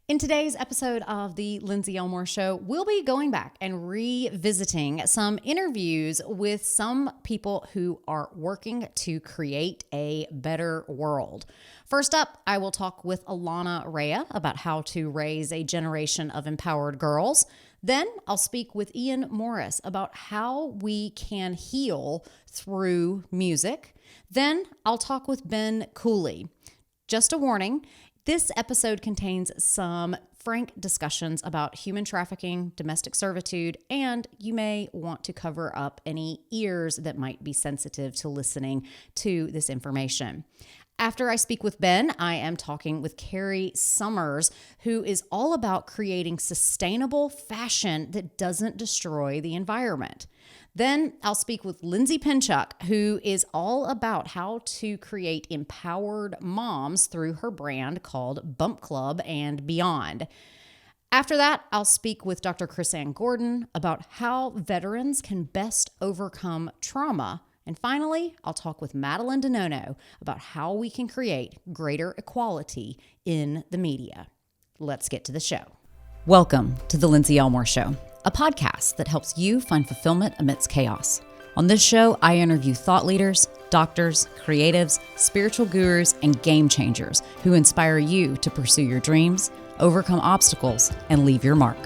In today's episode of the Lindsey Elmore Show, we'll be going back and revisiting some interviews with some people who are working to create a better world. First up, I will talk with Illana Raia about how to raise a generation of empowered girls. Then I'll speak with Ian Morris about how we can heal through music. Then I'll talk with Ben Cooley. Just a warning, this episode contains some frank discussions about human trafficking, domestic servitude, and you may want to cover up any ears that might be sensitive to listening to this information. After I speak with Ben, I am talking with Carrie Summers, who is all about creating sustainable fashion that doesn't destroy the environment. Then I'll speak with Lindsay Pinchuk, who is all about how to create empowered moms through her brand called Bump Club and Beyond. After that, I'll speak with Dr. Chrisanne Gordon about how veterans can best overcome trauma. And finally, I'll talk with Madeline Dinonno about how we can create greater equality in the media. Let's get to the show. Welcome to the Lindsey Elmore Show, a podcast that helps you find fulfillment amidst chaos. On this show, I interview thought leaders, doctors, creatives, spiritual gurus, and game changers who inspire you to pursue your dreams, overcome obstacles, and leave your mark.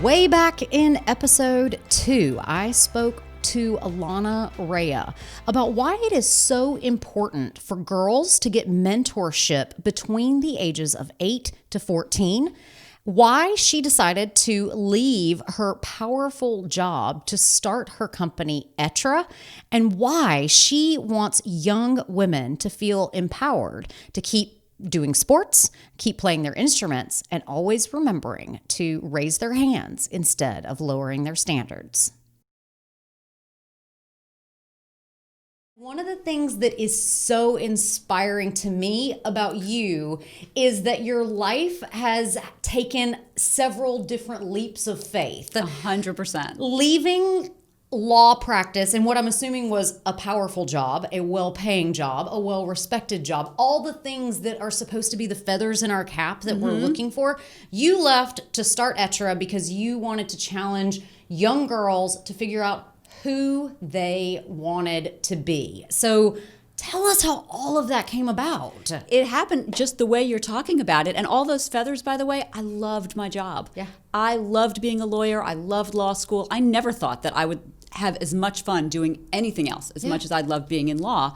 Way back in episode 2, I spoke to Illana Raia about why it is so important for girls to get mentorship between the ages of 8 to 14, why she decided to leave her powerful job to start her company, Etra, and why she wants young women to feel empowered to keep doing sports, keep playing their instruments, and always remembering to raise their hands instead of lowering their standards. One of the things that is so inspiring to me about you is that your life has taken several different leaps of faith. 100%. Leaving law practice and what I'm assuming was a powerful job, a well-paying job, a well-respected job, all the things that are supposed to be the feathers in our cap that we're looking for. You left to start Etra because you wanted to challenge young girls to figure out who they wanted to be. So tell us how all of that came about. It happened just the way you're talking about it. And all those feathers, by the way, I loved my job. Yeah. I loved being a lawyer. I loved law school. I never thought that I would have as much fun doing anything else as much as I loved being in law.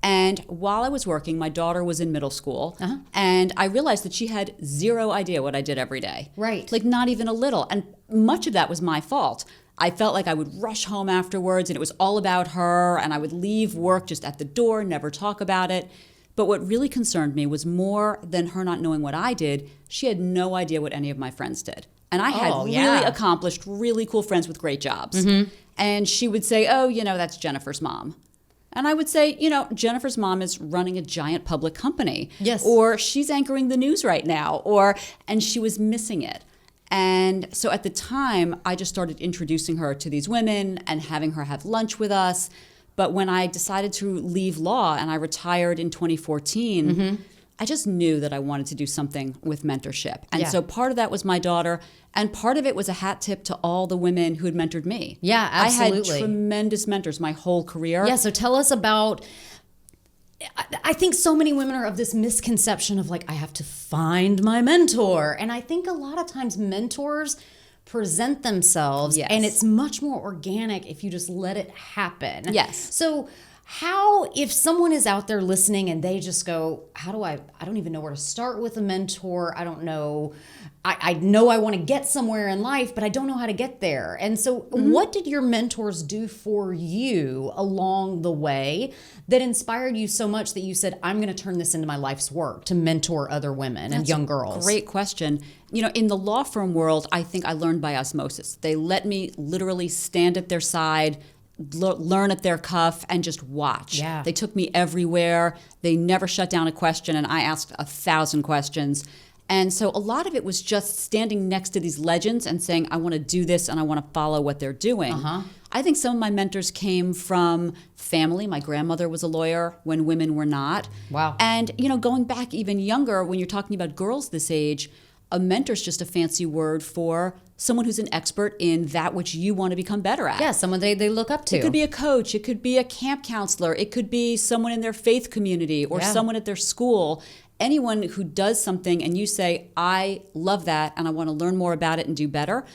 And while I was working, my daughter was in middle school, and I realized that she had zero idea what I did every day. Right. Like not even a little. And much of that was my fault. I felt like I would rush home afterwards and it was all about her, and I would leave work just at the door, never talk about it. But what really concerned me was more than her not knowing what I did, she had no idea what any of my friends did. And I had really accomplished, really cool friends with great jobs. And she would say, oh, that's Jennifer's mom. And I would say, Jennifer's mom is running a giant public company. Yes. Or she's anchoring the news right now. And she was missing it. And so at the time, I just started introducing her to these women and having her have lunch with us. But when I decided to leave law and I retired in 2014, I just knew that I wanted to do something with mentorship. And so part of that was my daughter, and part of it was a hat tip to all the women who had mentored me. Yeah, absolutely. I had tremendous mentors my whole career. Yeah, so tell us about, I think so many women are of this misconception of like, I have to find my mentor. And I think a lot of times mentors present themselves and it's much more organic if you just let it happen. Yes. So how, if someone is out there listening and they just go, I don't even know where to start with a mentor. I don't know. I know I want to get somewhere in life, but I don't know how to get there. And so what did your mentors do for you along the way that inspired you so much that you said, I'm going to turn this into my life's work to mentor other women and young girls? Great question. In the law firm world, I think I learned by osmosis. They let me literally stand at their side, learn at their cuff, and just watch. Yeah. They took me everywhere. They never shut down a question, and I asked 1,000 questions. And so a lot of it was just standing next to these legends and saying, I want to do this and I want to follow what they're doing. I think some of my mentors came from family. My grandmother was a lawyer when women were not. Wow. And, going back even younger, when you're talking about girls this age, a mentor's just a fancy word for someone who's an expert in that which you want to become better at. Yeah, someone they look up to. It could be a coach. It could be a camp counselor. It could be someone in their faith community or someone at their school. Anyone who does something and you say, I love that and I want to learn more about it and do better,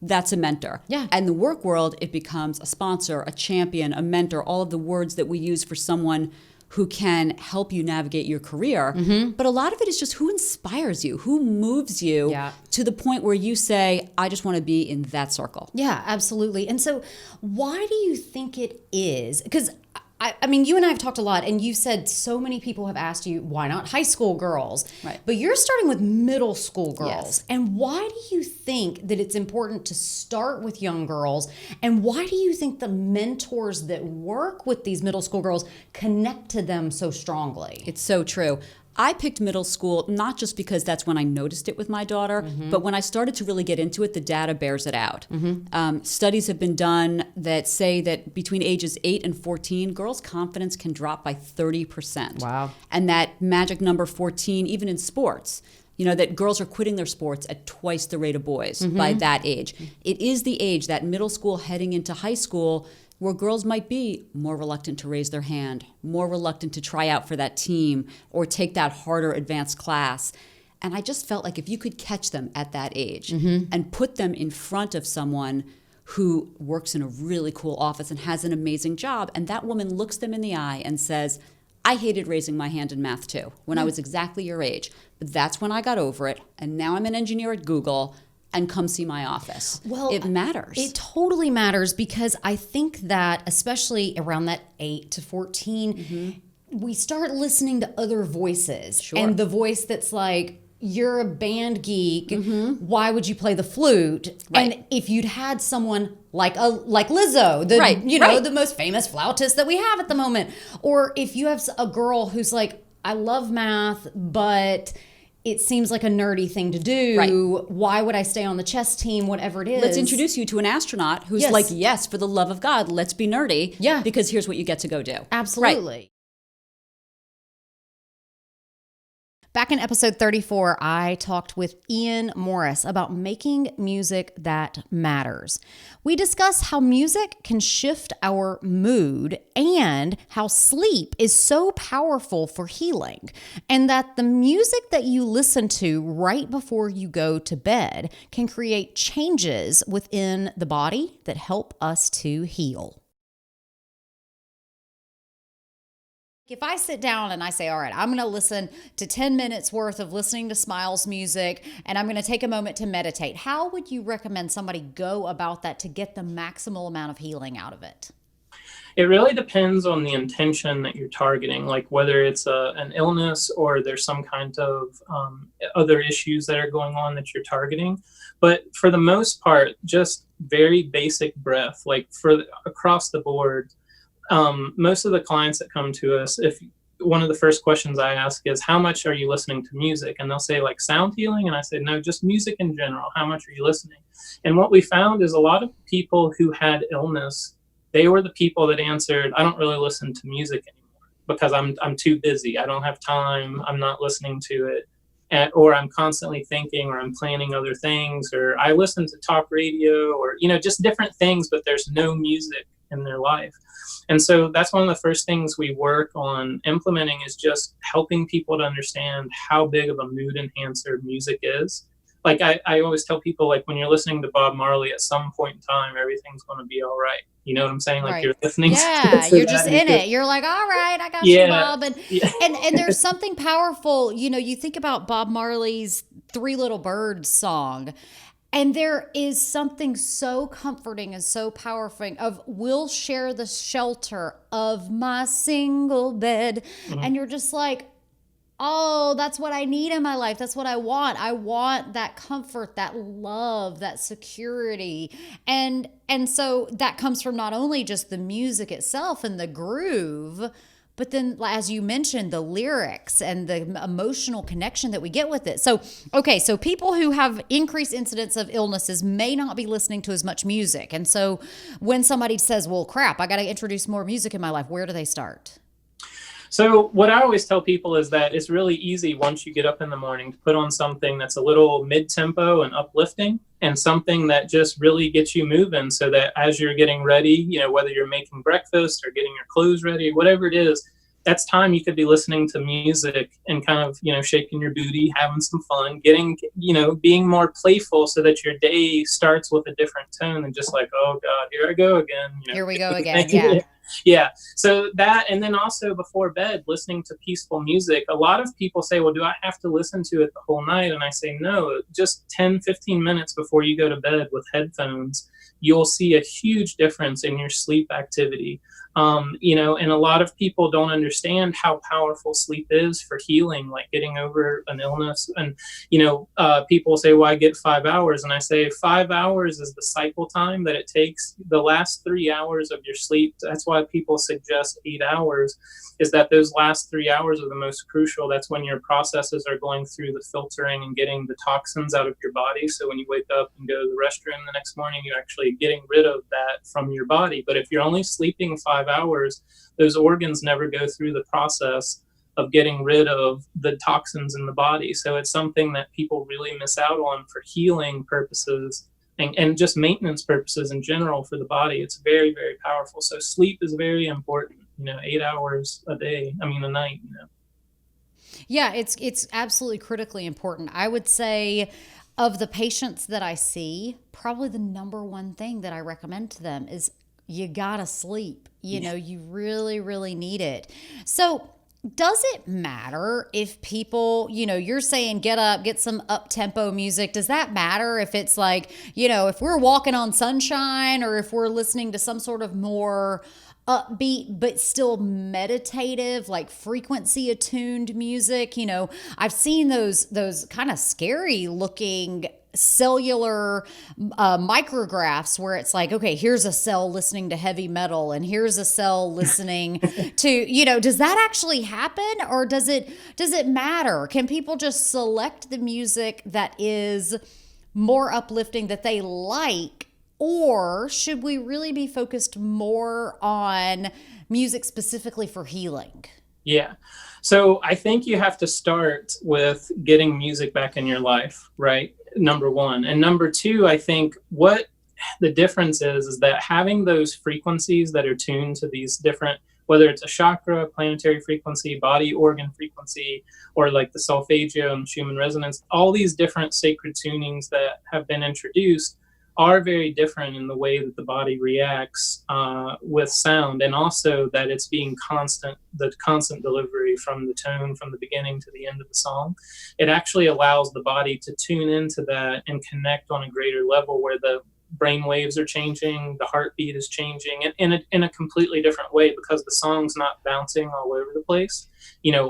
that's a mentor. Yeah. And in the work world, it becomes a sponsor, a champion, a mentor, all of the words that we use for someone who can help you navigate your career. But a lot of it is just who inspires you, who moves you to the point where you say, I just want to be in that circle. Yeah, absolutely. And so why do you think it is? Because I mean, you and I have talked a lot, and you've said so many people have asked you, why not high school girls? Right. But you're starting with middle school girls. Yes. And why do you think that it's important to start with young girls? And why do you think the mentors that work with these middle school girls connect to them so strongly? It's so true. I picked middle school not just because that's when I noticed it with my daughter, but when I started to really get into it, the data bears it out. Studies have been done that say that between ages 8 and 14, girls' confidence can drop by 30%. Wow. And that magic number 14, even in sports, that girls are quitting their sports at twice the rate of boys by that age. It is the age, that middle school heading into high school, where girls might be more reluctant to raise their hand, more reluctant to try out for that team or take that harder advanced class. And I just felt like if you could catch them at that age and put them in front of someone who works in a really cool office and has an amazing job, and that woman looks them in the eye and says, I hated raising my hand in math too when I was exactly your age, but that's when I got over it, and now I'm an engineer at Google, and come see my office. Well, it matters. It totally matters, because I think that especially around that 8 to 14, we start listening to other voices. Sure. And the voice that's like, you're a band geek, why would you play the flute? Right. And if you'd had someone like Lizzo, the most famous flautist that we have at the moment, or if you have a girl who's like, I love math, but it seems like a nerdy thing to do. Right. Why would I stay on the chess team, whatever it is? Let's introduce you to an astronaut who's Yes. like, yes, for the love of God, let's be nerdy. Yeah. Because here's what you get to go do. Absolutely. Right. Back in episode 34, I talked with Ian Morris about making music that matters. We discuss how music can shift our mood and how sleep is so powerful for healing, and that the music that you listen to right before you go to bed can create changes within the body that help us to heal. If I sit down and I say, all right, I'm going to listen to 10 minutes worth of listening to Smiles music, and I'm going to take a moment to meditate, how would you recommend somebody go about that to get the maximal amount of healing out of it? It really depends on the intention that you're targeting, like whether it's an illness or there's some kind of other issues that are going on that you're targeting. But for the most part, just very basic breath, like across the board. Most of the clients that come to us, if one of the first questions I ask is, how much are you listening to music? And they'll say like sound healing. And I say, no, just music in general. How much are you listening? And what we found is a lot of people who had illness, they were the people that answered, I don't really listen to music anymore because I'm too busy. I don't have time. I'm not listening to it. Or I'm constantly thinking, or I'm planning other things, or I listen to talk radio, or, just different things, but there's no music in their life. And so that's one of the first things we work on implementing, is just helping people to understand how big of a mood enhancer music is. Like I always tell people, like when you're listening to Bob Marley, at some point in time, everything going to be all right. You know what I'm saying? Like Right. You're listening. Yeah, to you're just in it. You're like, all right, I got you, Bob. And, Yeah. and there's something powerful. You think about Bob Marley's Three Little Birds song, and there is something so comforting and so powerful of, we'll share the shelter of my single bed. Mm-hmm. And you're just like, oh, that's what I need in my life. That's what I want. I want that comfort, that love, that security. And so that comes from not only just the music itself and the groove, But then, as you mentioned, the lyrics and the emotional connection that we get with it. So, okay, so people who have increased incidence of illnesses may not be listening to as much music. And so when somebody says, well, crap, I got to introduce more music in my life, where do they start? So what I always tell people is that it's really easy once you get up in the morning to put on something that's a little mid-tempo and uplifting, and something that just really gets you moving, so that as you're getting ready, whether you're making breakfast or getting your clothes ready, whatever it is, that's time you could be listening to music and kind of, shaking your booty, having some fun, getting, being more playful, so that your day starts with a different tone than just like, oh God, here I go again. Here we go again. Yeah. Yeah. So that, and then also before bed, listening to peaceful music. A lot of people say, well, do I have to listen to it the whole night? And I say, no, just 10, 15 minutes before you go to bed with headphones, you'll see a huge difference in your sleep activity. And a lot of people don't understand how powerful sleep is for healing, like getting over an illness. And, people say, well, I get 5 hours. And I say 5 hours is the cycle time that it takes. The last 3 hours of your sleep, that's why people suggest 8 hours, is that those last 3 hours are the most crucial. That's when your processes are going through the filtering and getting the toxins out of your body. So when you wake up and go to the restroom the next morning, you're actually getting rid of that from your body. But if you're only sleeping 5 hours, those organs never go through the process of getting rid of the toxins in the body. So it's something that people really miss out on for healing purposes and just maintenance purposes in general for the body. It's very, very powerful. So sleep is very important, 8 hours a night. Yeah, it's absolutely critically important. I would say of the patients that I see, probably the number one thing that I recommend to them is you gotta sleep. You really, really need it. So does it matter if people, you're saying get up, get some up-tempo music. Does that matter if it's like, if we're walking on sunshine, or if we're listening to some sort of more upbeat but still meditative, like frequency attuned music? I've seen those kind of scary looking cellular micrographs where it's like, okay, here's a cell listening to heavy metal and here's a cell listening to, does that actually happen, or does it matter? Can people just select the music that is more uplifting that they like, or should we really be focused more on music specifically for healing? Yeah. So I think you have to start with getting music back in your life, right? Number one. And number two, I think what the difference is that having those frequencies that are tuned to these different, whether it's a chakra, planetary frequency, body organ frequency, or like the solfeggio and Schumann resonance, all these different sacred tunings that have been introduced are very different in the way that the body reacts with sound, and also that it's being the constant delivery from the tone from the beginning to the end of the song. It actually allows the body to tune into that and connect on a greater level, where the brain waves are changing, the heartbeat is changing in a completely different way, because the song's not bouncing all over the place,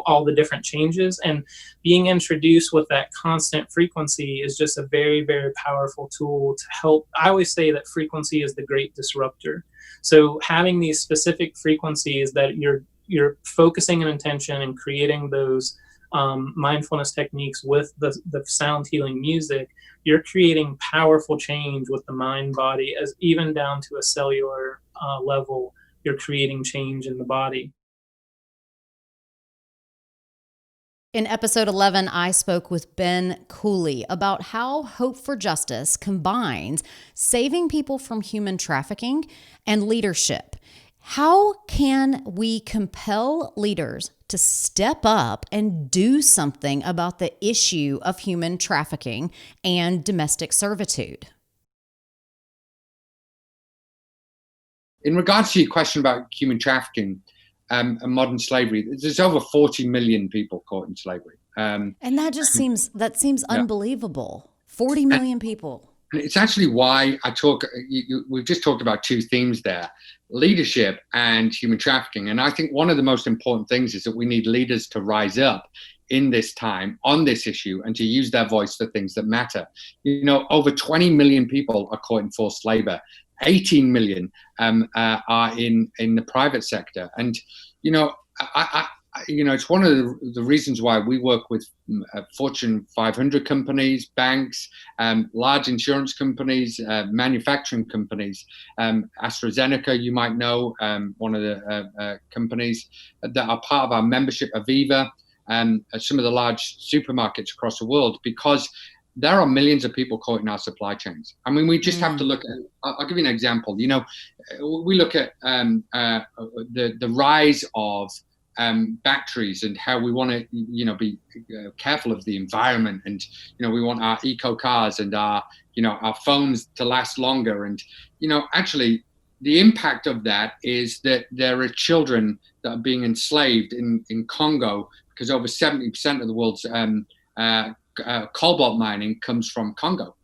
all the different changes. And being introduced with that constant frequency is just a very, very powerful tool to help. I always say that frequency is the great disruptor. So having these specific frequencies that you're focusing an intention and creating those mindfulness techniques with the sound healing music, you're creating powerful change with the mind body, as even down to a cellular level. You're creating change in the body. In episode 11, I spoke with Ben Cooley about how Hope for Justice combines saving people from human trafficking and leadership. How can we compel leaders to step up and do something about the issue of human trafficking and domestic servitude? In regards to your question about human trafficking and modern slavery, there's over 40 million people caught in slavery. And that just seems unbelievable. 40 million people. And it's actually why we've just talked about two themes there: leadership and human trafficking. And I think one of the most important things is that we need leaders to rise up in this time on this issue and to use their voice for things that matter. Over 20 million people are caught in forced labor. 18 million are in the private sector. And, it's one of the reasons why we work with Fortune 500 companies, banks, large insurance companies, manufacturing companies. AstraZeneca, you might know, one of the companies that are part of our membership, Aviva, some of the large supermarkets across the world, because there are millions of people caught in our supply chains. I mean, we just have to look at, I'll give you an example. We look at the rise of batteries and how we want to, be careful of the environment, and we want our eco cars and our phones to last longer, and actually the impact of that is that there are children that are being enslaved in Congo, because over 70% of the world's cobalt mining comes from Congo.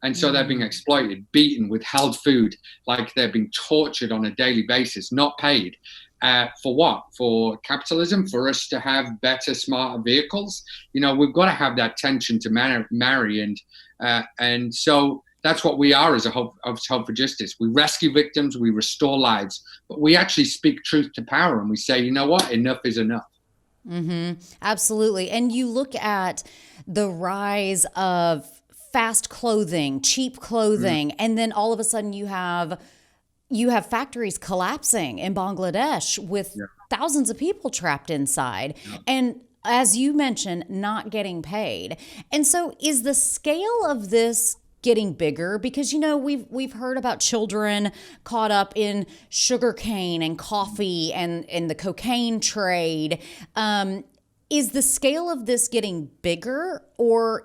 And so they're being exploited, beaten, withheld food, like they're being tortured on a daily basis, not paid. For what? For capitalism, for us to have better, smarter vehicles. We've got to have that tension to marry. And so that's what we are as a Hope for Justice. We rescue victims, we restore lives, but we actually speak truth to power, and we say, you know what? Enough is enough. Absolutely. And you look at the rise of fast clothing, cheap clothing, and then all of a sudden you have factories collapsing in Bangladesh with thousands of people trapped inside. And as you mentioned, not getting paid. And so is the scale of this getting bigger? Because we've heard about children caught up in sugarcane and coffee and the cocaine trade. Is the scale of this getting bigger, or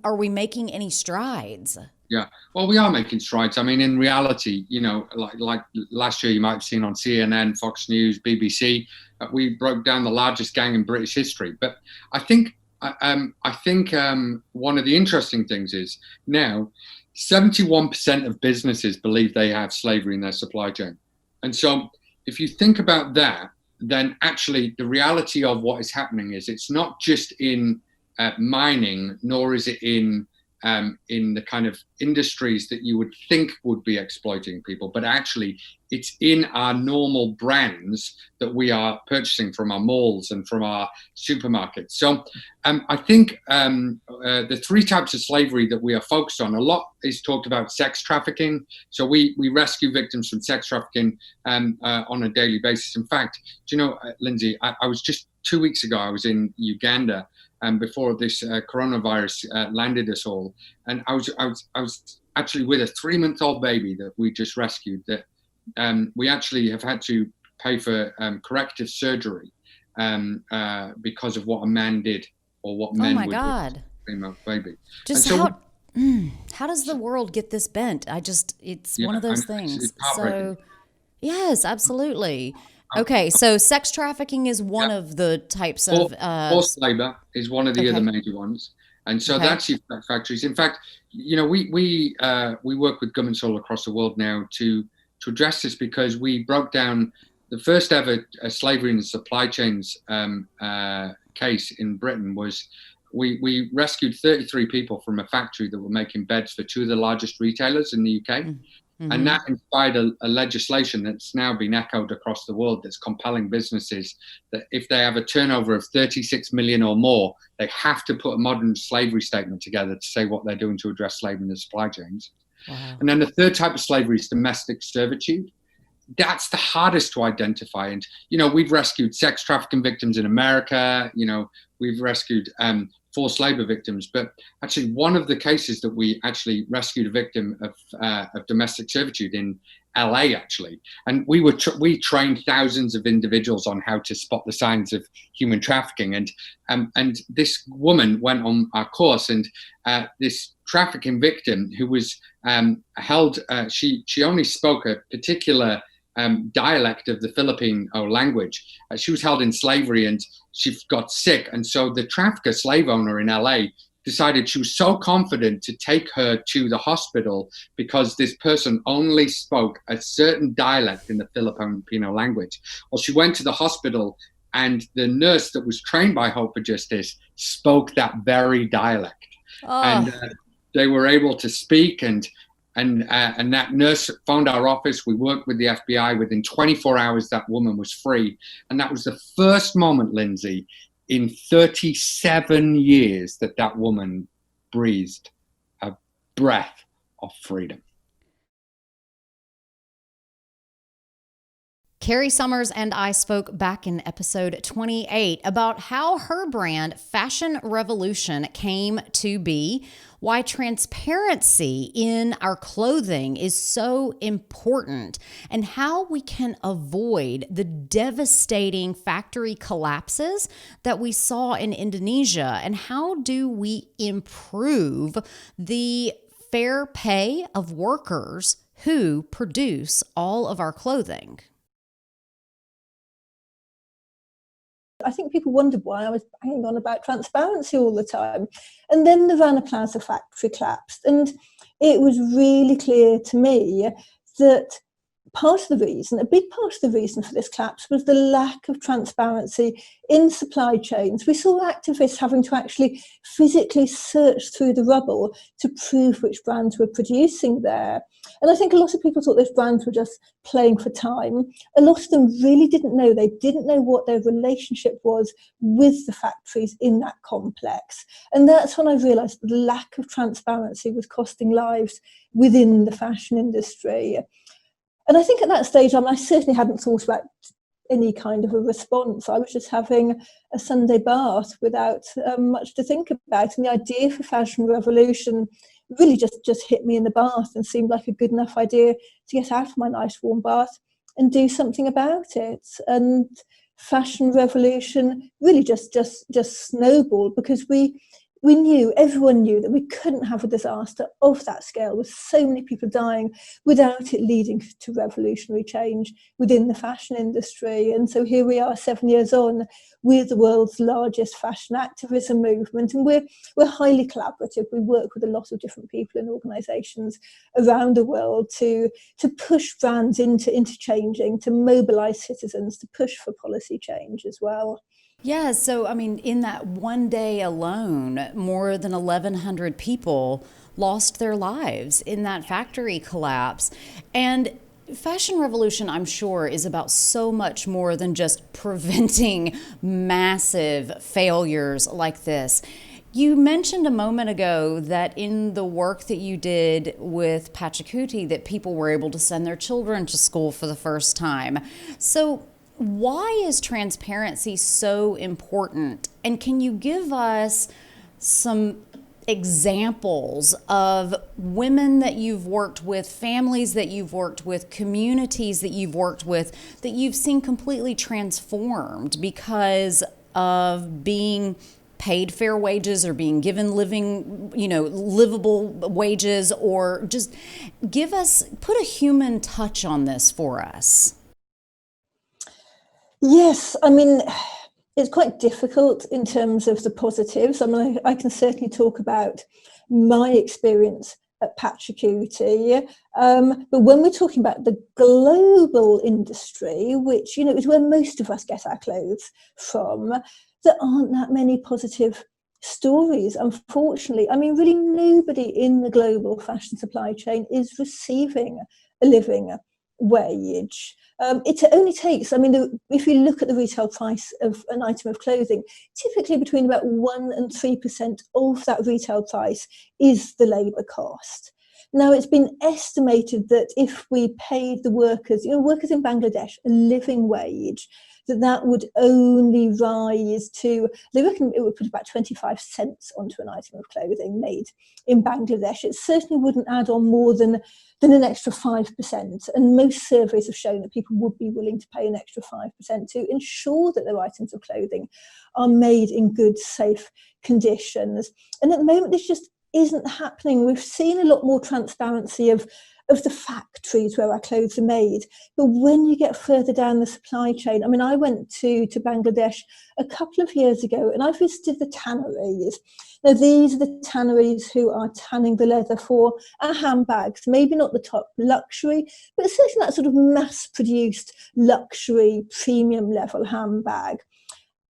are we making any strides? Yeah, well, we are making strides. I mean, in reality, like last year, you might have seen on CNN, Fox News, BBC, we broke down the largest gang in British history. But I think one of the interesting things is now 71% of businesses believe they have slavery in their supply chain. And so if you think about that, then actually the reality of what is happening is it's not just in mining, nor is it in the kind of industries that you would think would be exploiting people, but actually it's in our normal brands that we are purchasing from our malls and from our supermarkets. So I think the three types of slavery that we are focused on, a lot is talked about sex trafficking. So we rescue victims from sex trafficking on a daily basis. In fact, do you know, Lindsay, I was just 2 weeks ago, I was in Uganda, before this coronavirus landed us all, and I was actually with a 3-month-old baby that we just rescued. That we actually have had to pay for corrective surgery because of what a man did, or what men would do to a 3-month baby. Just how does the world get this bent? It's one of those things. So yes, absolutely. Okay, so sex trafficking is one of the types of forced labor is one of the other major ones, and so that's your factories. In fact, we work with governments all across the world now to address this, because we broke down the first ever slavery in the supply chains case in Britain. Was we rescued 33 people from a factory that were making beds for two of the largest retailers in the UK. And that inspired a legislation that's now been echoed across the world, that's compelling businesses that if they have a turnover of 36 million or more, they have to put a modern slavery statement together to say what they're doing to address slavery in the supply chains. Wow. And then the third type of slavery is domestic servitude. That's the hardest to identify. And, we've rescued sex trafficking victims in America. We've rescued forced labor victims, but actually one of the cases that we actually rescued a victim of domestic servitude in LA, actually, and we trained thousands of individuals on how to spot the signs of human trafficking, and this woman went on our course, and this trafficking victim who was held, she only spoke a particular dialect of the Filipino language. She was held in slavery, and she got sick, and so the trafficker, slave owner in LA, decided she was so confident to take her to the hospital because this person only spoke a certain dialect in the Filipino language. Well, she went to the hospital, and the nurse that was trained by Hope for Justice spoke that very dialect. And they were able to speak, and And that nurse found our office. We worked with the FBI. Within 24 hours, that woman was free. And that was the first moment, Lindsay, in 37 years that woman breathed a breath of freedom. Carrie Summers and I spoke back in episode 28 about how her brand, Fashion Revolution, came to be, why transparency in our clothing is so important, and how we can avoid the devastating factory collapses that we saw in Indonesia, and how do we improve the fair pay of workers who produce all of our clothing. I think people wondered why I was banging on about transparency all the time. And then the Rana Plaza factory collapsed. And it was really clear to me that part of the reason, a big part of the reason for this collapse was the lack of transparency in supply chains. We saw activists having to actually physically search through the rubble to prove which brands were producing there. And I think a lot of people thought those brands were just playing for time. A lot of them really didn't know. They didn't know what their relationship was with the factories in that complex. And that's when I realised the lack of transparency was costing lives within the fashion industry. And I think at that stage, I certainly hadn't thought about any kind of a response. I was just having a Sunday bath without much to think about. And the idea for Fashion Revolution really just hit me in the bath and seemed like a good enough idea to get out of my nice warm bath and do something about it. And Fashion Revolution really just snowballed, because we knew, everyone knew, that we couldn't have a disaster of that scale with so many people dying without it leading to revolutionary change within the fashion industry. And so here we are 7 years on, we're the world's largest fashion activism movement, and we're highly collaborative. We work with a lot of different people and organisations around the world to push brands into changing, to mobilise citizens, to push for policy change as well. Yeah, so I mean, in that one day alone, more than 1,100 people lost their lives in that factory collapse. And Fashion Revolution, I'm sure, is about so much more than just preventing massive failures like this. You mentioned a moment ago that in the work that you did with Pachacuti, that people were able to send their children to school for the first time. So why is transparency so important? And can you give us some examples of women that you've worked with, families that you've worked with, communities that you've worked with, that you've seen completely transformed because of being paid fair wages or being given livable wages, or just put a human touch on this for us? Yes, I mean, it's quite difficult in terms of the positives. I mean, I can certainly talk about my experience at Pachacuti, but when we're talking about the global industry, which, is where most of us get our clothes from, there aren't that many positive stories, unfortunately. I mean, really nobody in the global fashion supply chain is receiving a living wage. It only takes, if you look at the retail price of an item of clothing, typically between about 1% and 3% of that retail price is the labour cost. Now, it's been estimated that if we paid the workers in Bangladesh, a living wage, that would only rise to, they reckon it would put about 25 cents onto an item of clothing made in Bangladesh. It certainly wouldn't add on more than an extra 5%. And most surveys have shown that people would be willing to pay an extra 5% to ensure that their items of clothing are made in good, safe conditions. And at the moment, this just isn't happening. We've seen a lot more transparency of the factories where our clothes are made. But when you get further down the supply chain, I went to Bangladesh a couple of years ago and I visited the tanneries. Now, these are the tanneries who are tanning the leather for our handbags, maybe not the top luxury, but certainly that sort of mass-produced luxury premium level handbag.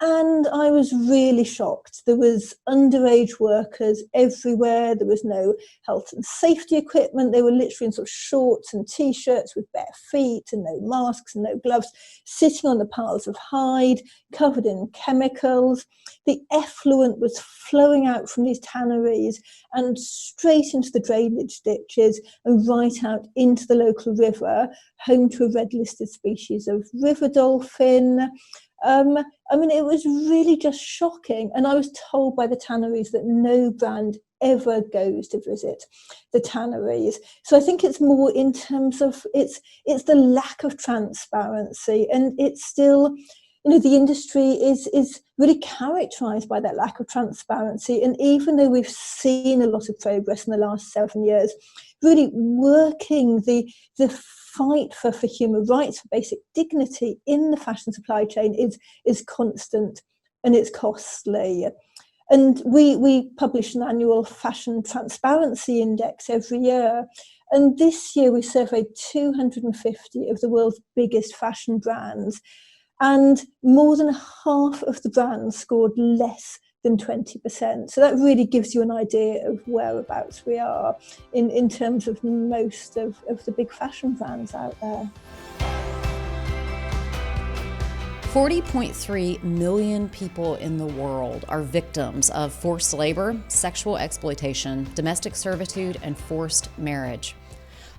And I was really shocked. There was underage workers everywhere. There was no health and safety equipment. They were literally in sort of shorts and T-shirts with bare feet and no masks and no gloves, sitting on the piles of hide, covered in chemicals. The effluent was flowing out from these tanneries and straight into the drainage ditches and right out into the local river, home to a red-listed species of river dolphin. I mean, it was really just shocking. And I was told by the tanneries that no brand ever goes to visit the tanneries. So I think it's more in terms of it's the lack of transparency, and it's still, the industry is really characterized by that lack of transparency. And even though we've seen a lot of progress in the last 7 years, really working the fight for human rights, for basic dignity in the fashion supply chain is constant, and it's costly. And we publish an annual fashion transparency index every year. And this year we surveyed 250 of the world's biggest fashion brands. And more than half of the brands scored less than 20%. So that really gives you an idea of whereabouts we are in terms of most of the big fashion brands out there. 40.3 million people in the world are victims of forced labor, sexual exploitation, domestic servitude, and forced marriage.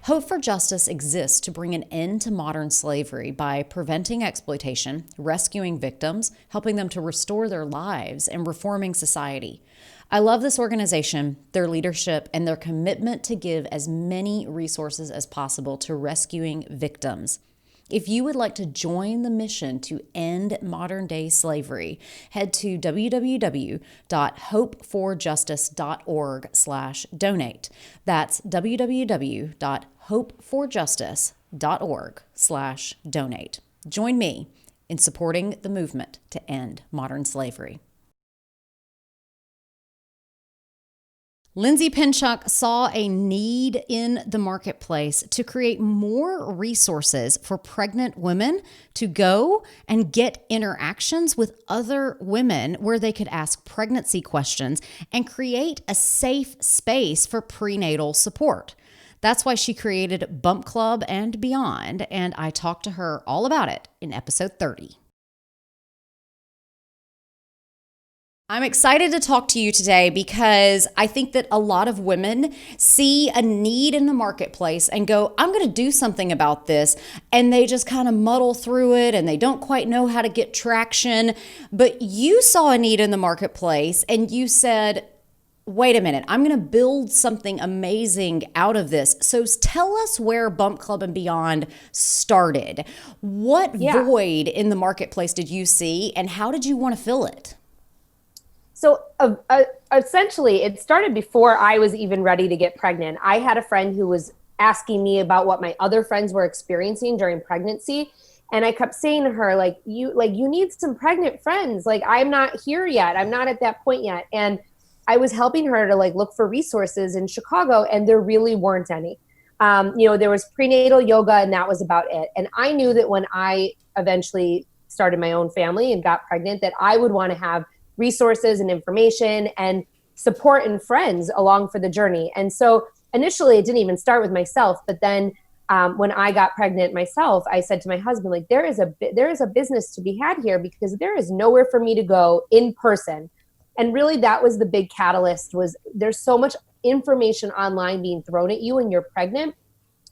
Hope for Justice exists to bring an end to modern slavery by preventing exploitation, rescuing victims, helping them to restore their lives, and reforming society. I love this organization, their leadership, and their commitment to give as many resources as possible to rescuing victims. If you would like to join the mission to end modern-day slavery, head to www.hopeforjustice.org/donate. That's www.hopeforjustice.org/donate. Join me in supporting the movement to end modern slavery. Lindsay Pinchuk saw a need in the marketplace to create more resources for pregnant women to go and get interactions with other women where they could ask pregnancy questions and create a safe space for prenatal support. That's why she created Bump Club and Beyond, and I talked to her all about it in episode 30. I'm excited to talk to you today because I think that a lot of women see a need in the marketplace and go, I'm going to do something about this. And they just kind of muddle through it and they don't quite know how to get traction. But you saw a need in the marketplace and you said, wait a minute, I'm going to build something amazing out of this. So tell us where Bump Club and Beyond started. What void in the marketplace did you see and how did you want to fill it? So essentially, it started before I was even ready to get pregnant. I had a friend who was asking me about what my other friends were experiencing during pregnancy. And I kept saying to her, you need some pregnant friends. Like, I'm not here yet. I'm not at that point yet. And I was helping her to look for resources in Chicago, and there really weren't any. There was prenatal yoga, and that was about it. And I knew that when I eventually started my own family and got pregnant, that I would want to have resources and information and support and friends along for the journey. And so initially it didn't even start with myself, but then when I got pregnant myself, I said to my husband, there is a business to be had here because there is nowhere for me to go in person. And really that was the big catalyst. Was there's so much information online being thrown at you when you're pregnant,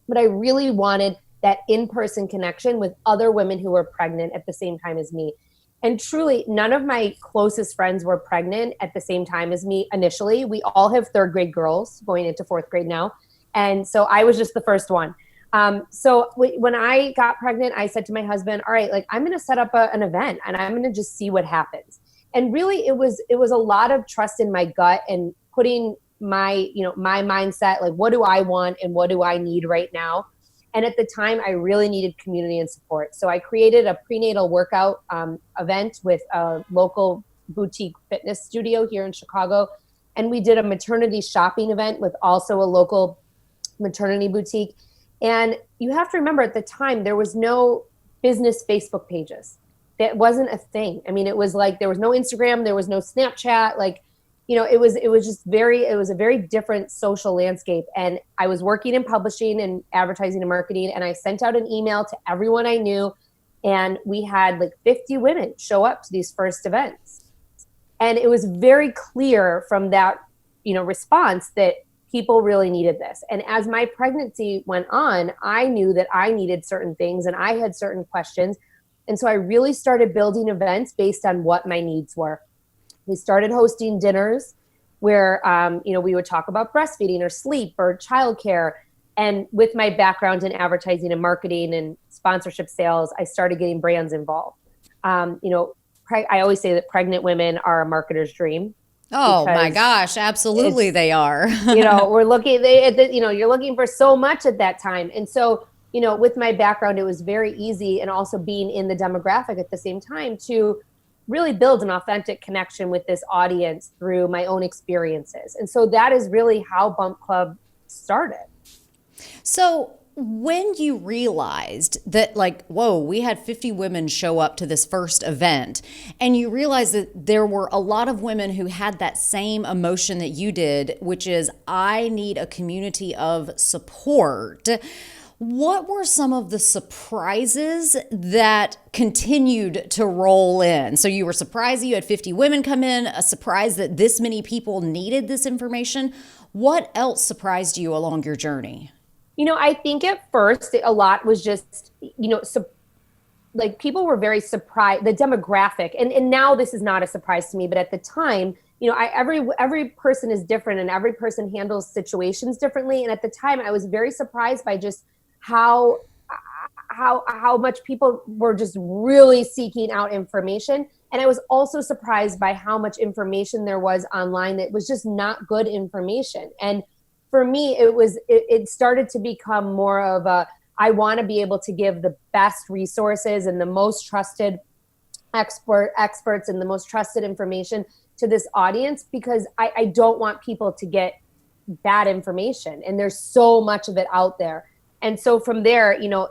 but I really wanted that in-person connection with other women who were pregnant at the same time as me. And truly, none of my closest friends were pregnant at the same time as me initially. We all have third grade girls going into fourth grade now. And so I was just the first one. So when I got pregnant, I said to my husband, all right, I'm going to set up an event and I'm going to just see what happens. And really it was a lot of trust in my gut and putting my mindset, what do I want and what do I need right now? And at the time, I really needed community and support. So I created a prenatal workout event with a local boutique fitness studio here in Chicago. And we did a maternity shopping event with also a local maternity boutique. And you have to remember at the time, there was no business Facebook pages. that wasn't a thing. I mean, it was like, there was no Instagram, there was no Snapchat, like, you know, it was a very different social landscape. And I was working in publishing and advertising and marketing, and I sent out an email to everyone I knew, and we had like 50 women show up to these first events. And it was very clear from that, you know, response that people really needed this. And as my pregnancy went on, I knew that I needed certain things and I had certain questions. And so I really started building events based on what my needs were. We started hosting dinners where, you know, we would talk about breastfeeding or sleep or childcare. And with my background in advertising and marketing and sponsorship sales, I started getting brands involved. You know, I always say that pregnant women are a marketer's dream. Oh my gosh, absolutely they are. You know, we're looking, you know, you're looking for so much at that time. And so, you know, with my background, it was very easy, and also being in the demographic at the same time, to really build an authentic connection with this audience through my own experiences. And so that is really how Bump Club started. So when you realized that, like, whoa, we had 50 women show up to this first event, and you realized that there were a lot of women who had that same emotion that you did, which is, I need a community of support. What were some of the surprises that continued to roll in? So you were surprised that you had 50 women come in, a surprise that this many people needed this information. What else surprised you along your journey? You know, I think at first a lot was just, you know, like people were very surprised, the demographic, and now this is not a surprise to me, but at the time, you know, every person is different and every person handles situations differently. And at the time I was very surprised by just how much people were just really seeking out information. And I was also surprised by how much information there was online that was just not good information. And for me, it started to become more of a, I want to be able to give the best resources and the most trusted experts and the most trusted information to this audience, because I don't want people to get bad information. And there's so much of it out there. And so from there, you know,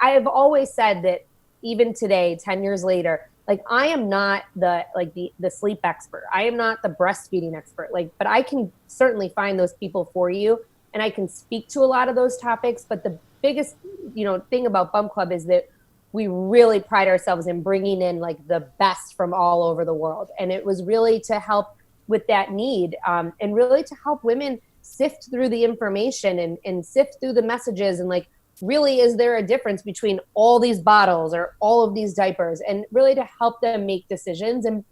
I have always said that even today, 10 years later, like, I am not the sleep expert. I am not the breastfeeding expert. Like, but I can certainly find those people for you, and I can speak to a lot of those topics. But the biggest, you know, thing about Bump Club is that we really pride ourselves in bringing in like the best from all over the world. And it was really to help with that need, and really to help women sift through the information and sift through the messages, and like, really, is there a difference between all these bottles or all of these diapers, and really to help them make decisions. And,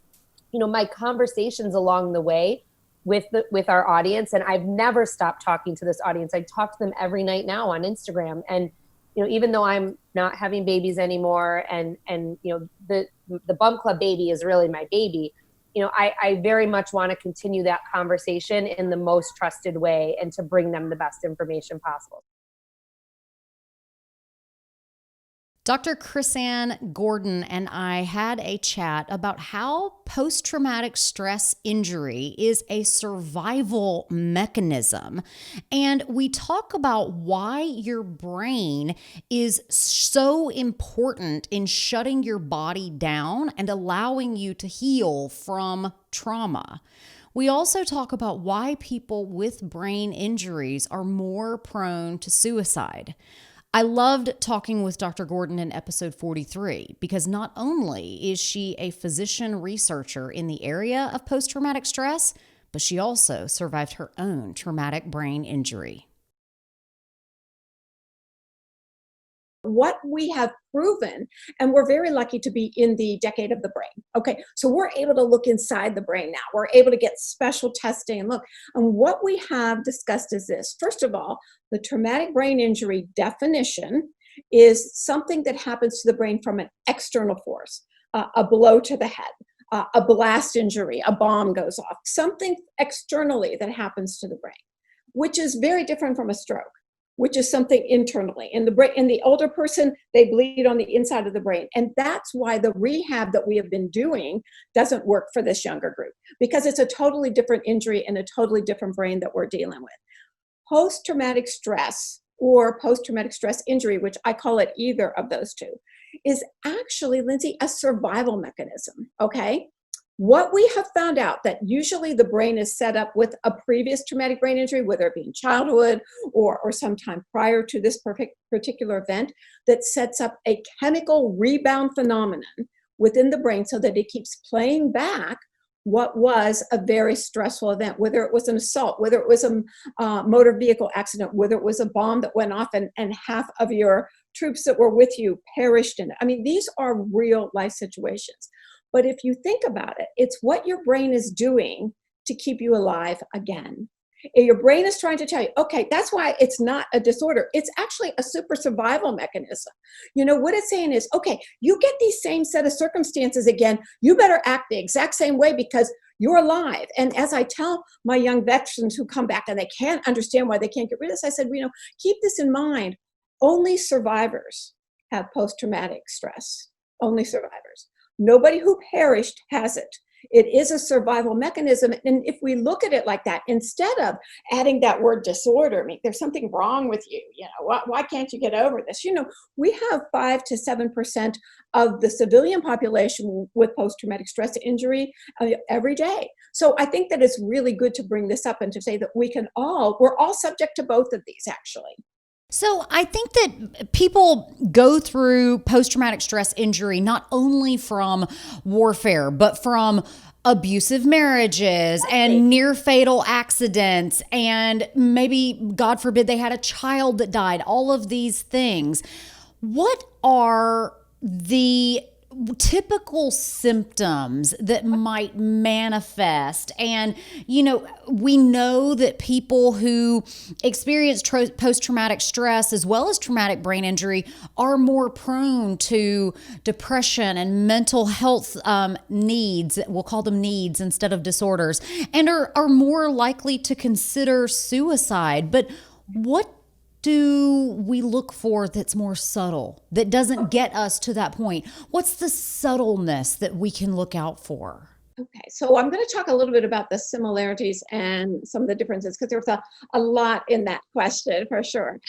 you know, my conversations along the way with our audience, and I've never stopped talking to this audience. I talk to them every night now on Instagram. And, you know, even though I'm not having babies anymore, and you know, the Bump Club baby is really my baby, you know, I very much want to continue that conversation in the most trusted way and to bring them the best information possible. Dr. Chrisanne Gordon and I had a chat about how post-traumatic stress injury is a survival mechanism. And we talk about why your brain is so important in shutting your body down and allowing you to heal from trauma. We also talk about why people with brain injuries are more prone to suicide. I loved talking with Dr. Gordon in episode 43 because not only is she a physician researcher in the area of post-traumatic stress, but she also survived her own traumatic brain injury. What we have proven, and we're very lucky to be in the decade of the brain. Okay, so we're able to look inside the brain now. We're able to get special testing and look. And what we have discussed is this. First of all, the traumatic brain injury definition is something that happens to the brain from an external force, a blow to the head, a blast injury, a bomb goes off, something externally that happens to the brain, which is very different from a stroke, which is something internally. In the brain, in the older person, they bleed on the inside of the brain. And that's why the rehab that we have been doing doesn't work for this younger group, because it's a totally different injury and a totally different brain that we're dealing with. Post-traumatic stress or post-traumatic stress injury, which I call it either of those two, is actually, Lindsay, a survival mechanism, okay? What we have found out that usually the brain is set up with a previous traumatic brain injury, whether it be in childhood or sometime prior to this particular event, that sets up a chemical rebound phenomenon within the brain so that it keeps playing back what was a very stressful event, whether it was an assault, whether it was a motor vehicle accident, whether it was a bomb that went off and half of your troops that were with you perished in it. I mean, these are real life situations. But if you think about it, it's what your brain is doing to keep you alive again. And your brain is trying to tell you, okay, that's why it's not a disorder. It's actually a super survival mechanism. You know, what it's saying is, okay, you get these same set of circumstances again, you better act the exact same way because you're alive. And as I tell my young veterans who come back and they can't understand why they can't get rid of this, I said, you know, keep this in mind. Only survivors have post-traumatic stress. Only survivors. Nobody who perished has it. It is a survival mechanism. And if we look at it like that, instead of adding that word disorder, I mean, there's something wrong with you, you know, why can't you get over this? You know, we have 5 to 7% of the civilian population with post-traumatic stress injury every day. So I think that it's really good to bring this up and to say that we're all subject to both of these, actually. So I think that people go through post-traumatic stress injury not only from warfare, but from abusive marriages and near fatal accidents, and maybe, God forbid, they had a child that died, all of these things. What are the typical symptoms that might manifest? And, you know, we know that people who experience post-traumatic stress as well as traumatic brain injury are more prone to depression and mental health needs. We'll call them needs instead of disorders, and are more likely to consider suicide. But what do we look for that's more subtle, that doesn't get us to that point? What's the subtleness that we can look out for? Okay, so I'm going to talk a little bit about the similarities and some of the differences, because there's a lot in that question for sure.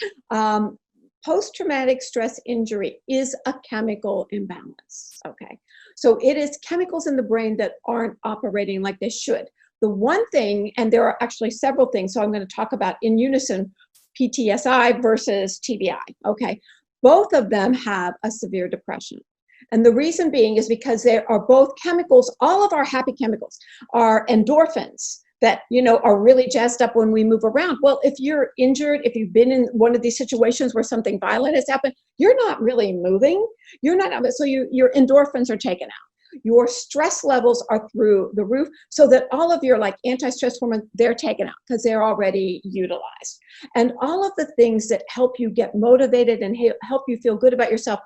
Post-traumatic stress injury is a chemical imbalance, okay? So it is chemicals in the brain that aren't operating like they should. The one thing, and there are actually several things, so I'm going to talk about in unison, PTSI versus TBI, okay? Both of them have a severe depression. And the reason being is because they are both chemicals. All of our happy chemicals are endorphins that, you know, are really jazzed up when we move around. Well, if you're injured, if you've been in one of these situations where something violent has happened, you're not really moving. So your endorphins are taken out. Your stress levels are through the roof, so that all of your like anti-stress hormones, they're taken out because they're already utilized. And all of the things that help you get motivated and help you feel good about yourself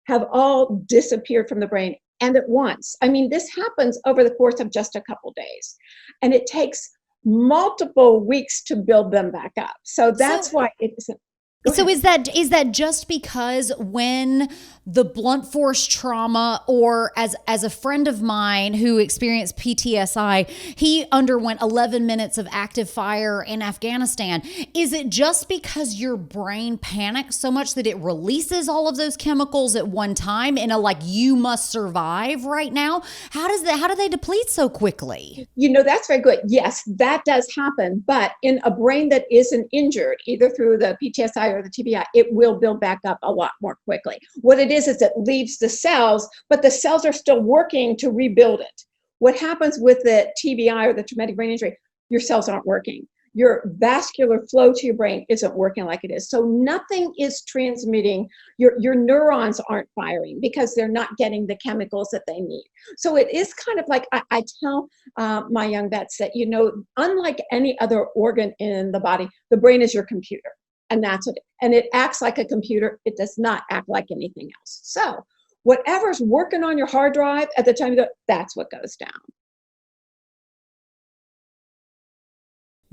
have all disappeared from the brain, and at once. I mean, this happens over the course of just a couple days, and it takes multiple weeks to build them back up. So that's why it isn't. So is that just because when the blunt force trauma, or as a friend of mine who experienced PTSI, he underwent 11 minutes of active fire in Afghanistan. Is it just because your brain panics so much that it releases all of those chemicals at one time in a like you must survive right now? How do they deplete so quickly? You know, that's very good. Yes, that does happen. But in a brain that isn't injured, either through the PTSI or the TBI, it will build back up a lot more quickly. What it is it leaves the cells, but the cells are still working to rebuild it. What happens with the TBI or the traumatic brain injury, your cells aren't working. Your vascular flow to your brain isn't working like it is. So nothing is transmitting. Your neurons aren't firing because they're not getting the chemicals that they need. So it is kind of like I tell my young vets that, you know, unlike any other organ in the body, the brain is your computer. And that's what, and it acts like a computer. It does not act like anything else. So whatever's working on your hard drive at the time you go, that's what goes down.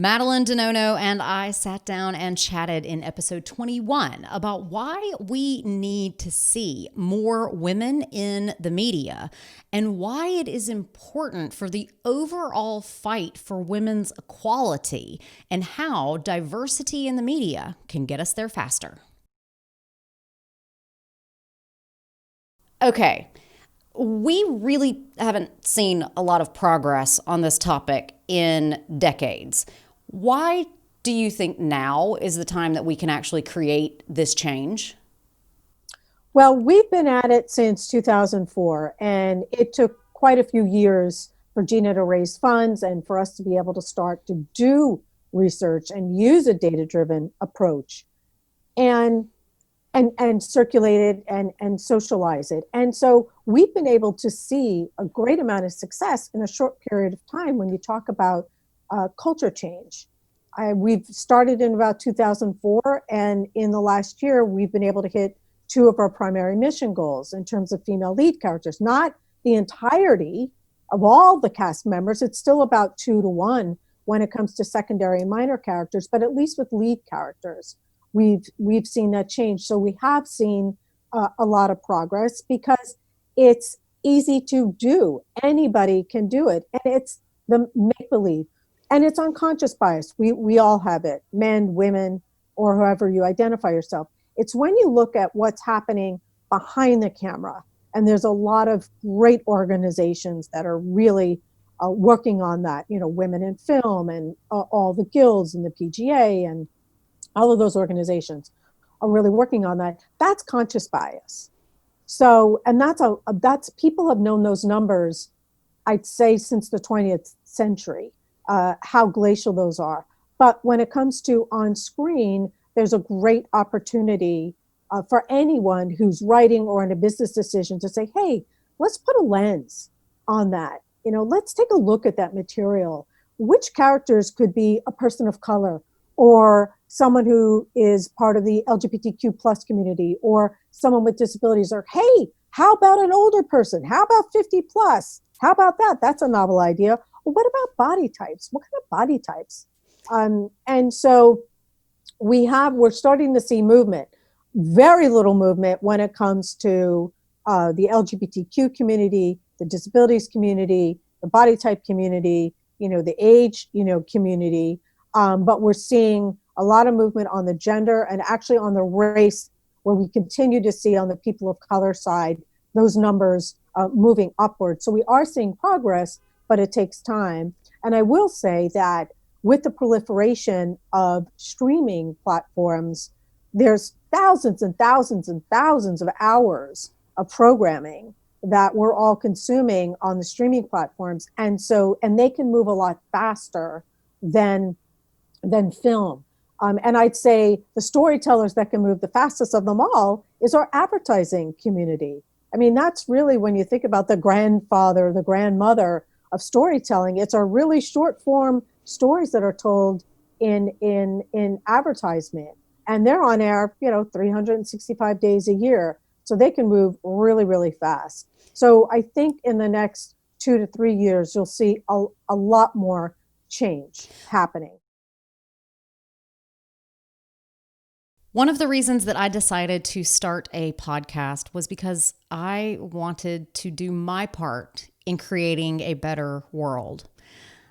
Madeline Dinonno and I sat down and chatted in episode 21 about why we need to see more women in the media and why it is important for the overall fight for women's equality and how diversity in the media can get us there faster. Okay. We really haven't seen a lot of progress on this topic in decades. Why do you think now is the time that we can actually create this change? Well, we've been at it since 2004, and it took quite a few years for GINA to raise funds and for us to be able to start to do research and use a data-driven approach and circulate it and socialize it. And so we've been able to see a great amount of success in a short period of time when you talk about culture change. We've started in about 2004, and in the last year, we've been able to hit 2 of our primary mission goals in terms of female lead characters. Not the entirety of all the cast members. It's still about 2 to 1 when it comes to secondary and minor characters, but at least with lead characters, we've seen that change. So we have seen a lot of progress because it's easy to do. Anybody can do it, and it's the make-believe. And it's unconscious bias. We all have it, men, women, or however you identify yourself. It's when you look at what's happening behind the camera, and there's a lot of great organizations that are really working on that, Women in Film and all the guilds and the PGA and all of those organizations are really working on that. That's conscious bias. So, and that's people have known those numbers, I'd say, since the 20th century. How glacial those are. But when it comes to on screen, there's a great opportunity for anyone who's writing or in a business decision to say, hey, let's put a lens on that. Let's take a look at that material. Which characters could be a person of color or someone who is part of the LGBTQ plus community or someone with disabilities, or hey, how about an older person? How about 50 plus? How about that? That's a novel idea. What about body types? What kind of body types? And so we're starting to see movement. Very little movement when it comes to the LGBTQ community, the disabilities community, the body type community, the age, community. But we're seeing a lot of movement on the gender and actually on the race, where we continue to see on the people of color side, those numbers moving upward. So we are seeing progress, but it takes time. And I will say that with the proliferation of streaming platforms, there's thousands and thousands and thousands of hours of programming that we're all consuming on the streaming platforms. And they can move a lot faster than film. And I'd say the storytellers that can move the fastest of them all is our advertising community. I mean, that's really, when you think about the grandfather, the grandmother of storytelling, it's our really short form stories that are told in advertisement, and they're on air 365 days a year, so they can move really, really fast. So I think in the next 2 to 3 years you'll see a lot more change happening. One of the reasons that I decided to start a podcast was because I wanted to do my part in creating a better world.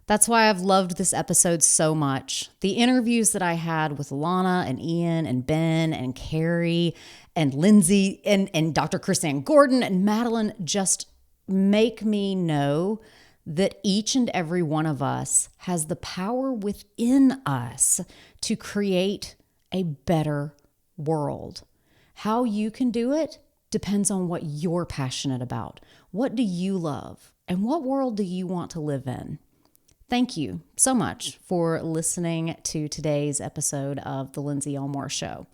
That's why I've loved this episode so much. The interviews that I had with Illana and Ian and Ben and Carrie and Lindsay and Dr. Chrisanne Gordon and Madeline just make me know that each and every one of us has the power within us to create a better world. How you can do it depends on what you're passionate about. What do you love? And what world do you want to live in? Thank you so much for listening to today's episode of The Lindsey Elmore Show.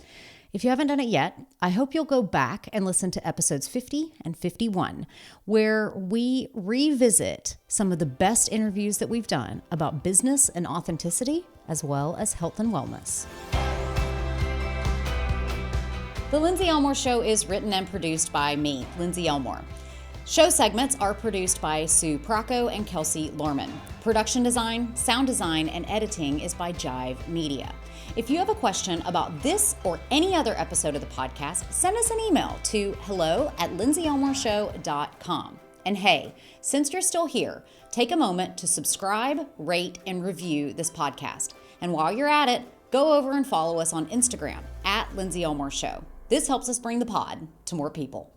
If you haven't done it yet, I hope you'll go back and listen to episodes 50 and 51, where we revisit some of the best interviews that we've done about business and authenticity, as well as health and wellness. The Lindsey Elmore Show is written and produced by me, Lindsey Elmore. Show segments are produced by Sue Procco and Kelsey Lorman. Production design, sound design, and editing is by Jive Media. If you have a question about this or any other episode of the podcast, send us an email to hello@lindseyelmoreshow.com. And hey, since you're still here, take a moment to subscribe, rate, and review this podcast. And while you're at it, go over and follow us on Instagram @Lindsey Elmore Show. This helps us bring the pod to more people.